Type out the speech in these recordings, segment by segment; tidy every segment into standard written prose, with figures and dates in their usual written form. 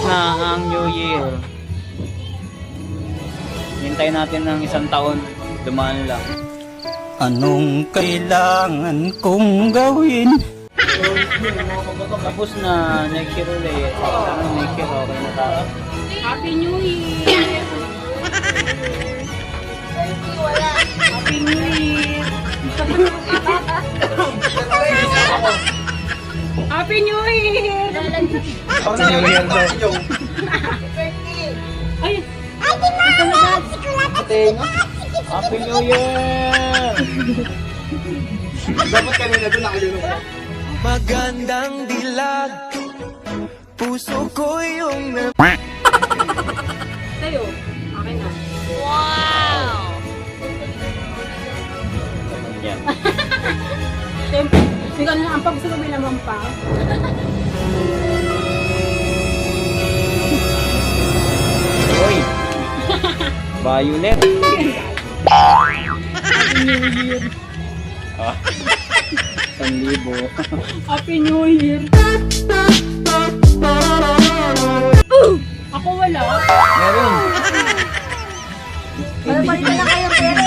na ang New Year. Hintayin natin ng isang taon. Dumaan lang. Anong kailangan kong gawin? Tapos na next year ulit. Sana next year okay na tayo. Happy New Year! Happy New Year! Happy New Year! Happy New Year daw. Ay! Happy New Year! Dapat kanina doon nakilunok ka. Magandang dilag, puso ko yung Tayo. Akin na. Yan. Siyempre, ikaw na ang pagsasabi naman pa. Uy! Violet! Happy New Year! Ah. 1,000. Happy New Year! Ako wala. Meron! Palitan na kayong pera.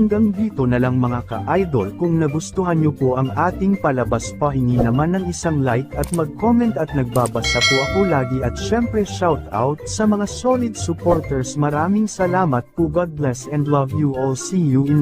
Hanggang dito na lang mga ka-idol. Kung nagustuhan nyo po ang ating palabas, pahingi naman ng isang like at mag-comment at nagbabasa po ako lagi at syempre shout out sa mga solid supporters. Maraming salamat po. God bless and love you all. See you in